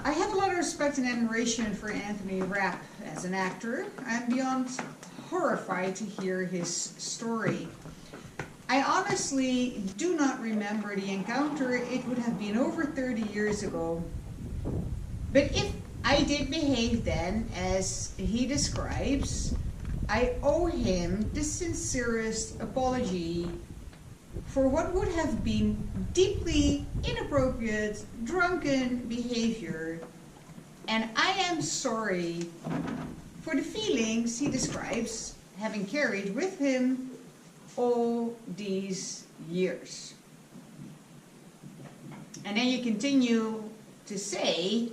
I have a lot of respect and admiration for Anthony Rapp as an actor. I'm beyond horrified to hear his story. I honestly do not remember the encounter. It would have been over 30 years ago. But if I did behave then as he describes, I owe him the sincerest apology for what would have been deeply inappropriate, drunken behavior. And I am sorry for the feelings he describes having carried with him all these years. And then you continue to say,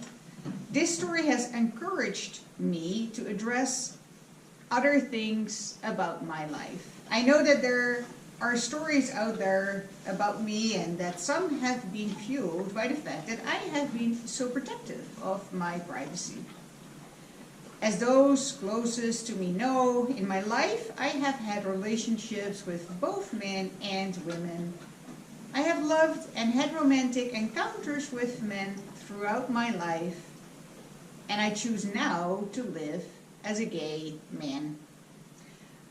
this story has encouraged me to address other things about my life. I know that there are stories out there about me and that some have been fueled by the fact that I have been so protective of my privacy. As those closest to me know, in my life I have had relationships with both men and women. I have loved and had romantic encounters with men throughout my life, and I choose now to live as a gay man.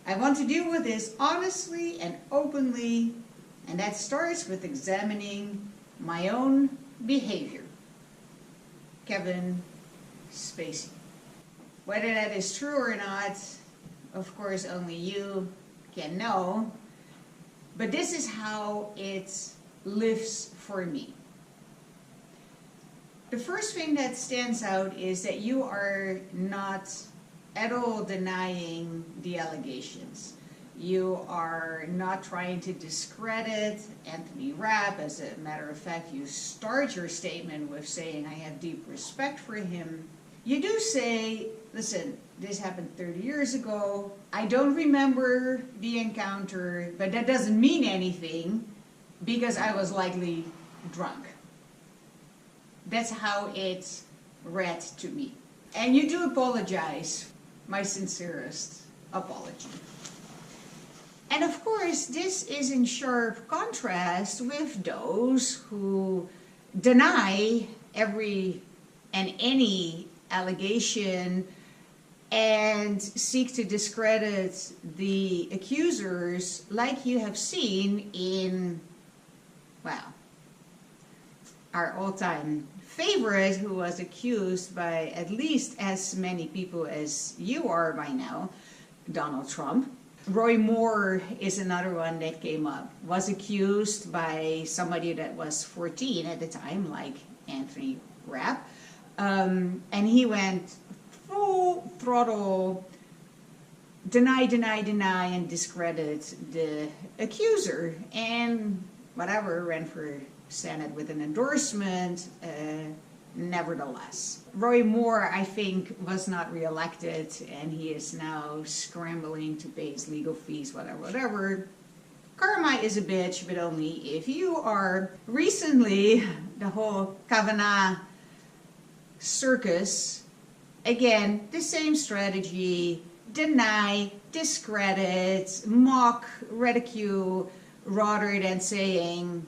I want to deal with this honestly and openly, and that starts with examining my own behavior. Kevin Spacey. Whether that is true or not, of course, only you can know, but this is how it lives for me. The first thing that stands out is that you are not at all denying the allegations. You are not trying to discredit Anthony Rapp. As a matter of fact, you start your statement with saying, I have deep respect for him. You do say, listen, this happened 30 years ago. I don't remember the encounter, but that doesn't mean anything because I was likely drunk. That's how it's read to me. And you do apologize. My sincerest apology. And of course, this is in sharp contrast with those who deny every and any allegation and seek to discredit the accusers, like you have seen in, well, our all-time favorite, who was accused by at least as many people as you are by now, Donald Trump. Roy Moore is another one that came up, was accused by somebody that was 14 at the time, like Anthony Rapp, and he went full throttle, deny, and discredit the accuser, and whatever, ran for Senate with an endorsement, nevertheless. Roy Moore, I think, was not reelected, and he is now scrambling to pay his legal fees, whatever. Karma is a bitch, but only if you are. Recently, the whole Kavanaugh circus, again, the same strategy: deny, discredit, mock, ridicule, rather than saying,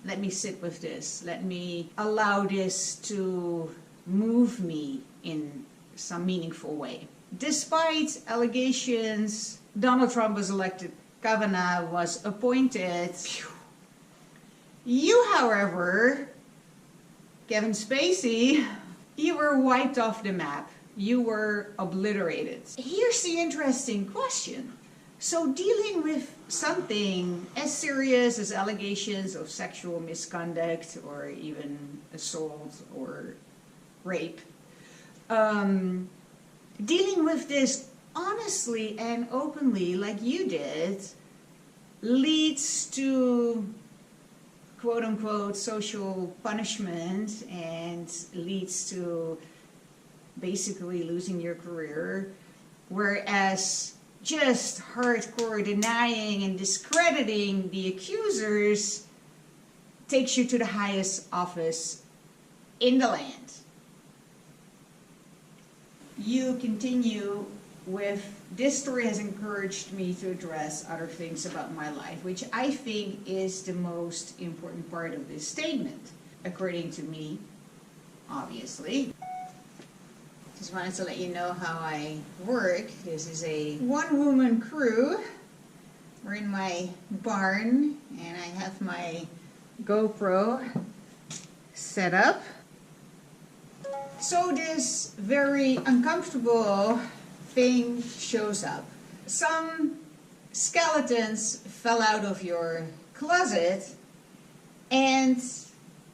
let me sit with this. Let me allow this to move me in some meaningful way. Despite allegations, Donald Trump was elected, Kavanaugh was appointed. You, however, Kevin Spacey, you were wiped off the map. You were obliterated. Here's the interesting question. So dealing with something as serious as allegations of sexual misconduct or even assault or rape, dealing with this honestly and openly like you did leads to quote-unquote social punishment and leads to basically losing your career, whereas just hardcore denying and discrediting the accusers takes you to the highest office in the land. You continue with, this story has encouraged me to address other things about my life, which I think is the most important part of this statement, according to me. obviously. Just wanted to let you know how I work. This is a one-woman crew. We're in my barn, and I have my GoPro set up. So this very uncomfortable thing shows up. Some skeletons fell out of your closet, and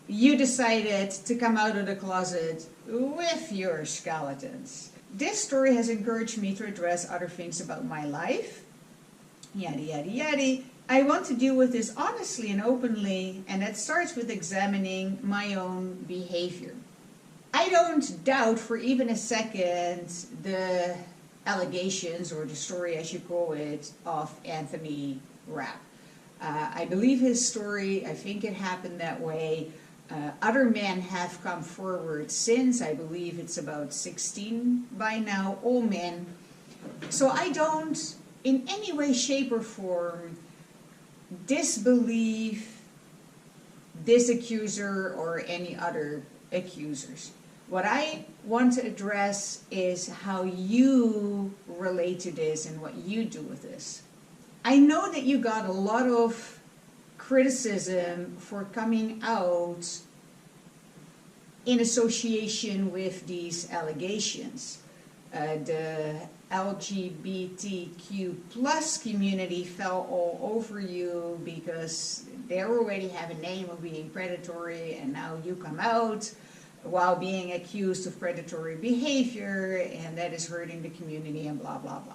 you decided to come out of the closet with your skeletons. This story has encouraged me to address other things about my life. Yada, yada, yada. I want to deal with this honestly and openly, and that starts with examining my own behavior. I don't doubt for even a second the allegations, or the story as you call it, of Anthony Rapp. I believe his story. I think it happened that way. Other men have come forward since. I believe it's about 16 by now, all men. So I don't in any way, shape, or form disbelieve this accuser or any other accusers. What I want to address is how you relate to this and what you do with this. I know that you got a lot of criticism for coming out in association with these allegations. The LGBTQ plus community fell all over you because they already have a name of being predatory, and now you come out while being accused of predatory behavior, and that is hurting the community and blah, blah, blah.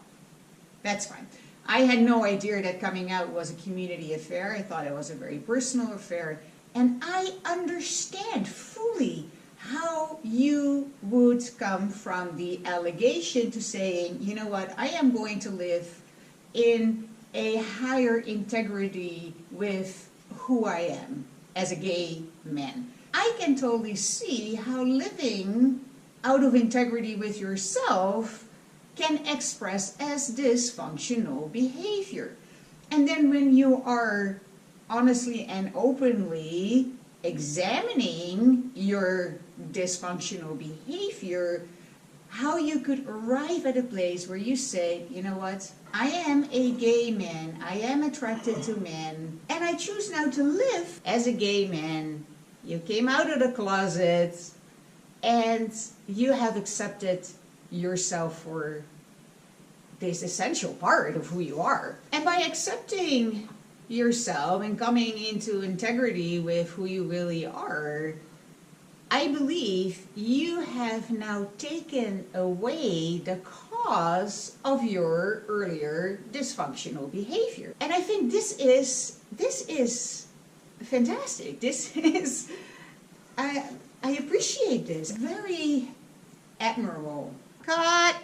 That's fine. I had no idea that coming out was a community affair. I thought it was a very personal affair, and I understand fully how you would come from the allegation to saying, you know what, I am going to live in a higher integrity with who I am as a gay man. I can totally see how living out of integrity with yourself can express as dysfunctional behavior. And then when you are honestly and openly examining your dysfunctional behavior, how you could arrive at a place where you say, you know what, I am a gay man, I am attracted to men, and I choose now to live as a gay man. You came out of the closet, and you have accepted yourself for this essential part of who you are. And by accepting yourself and coming into integrity with who you really are, I believe you have now taken away the cause of your earlier dysfunctional behavior. And I think this is fantastic. This is, I appreciate this. Very admirable. Cut!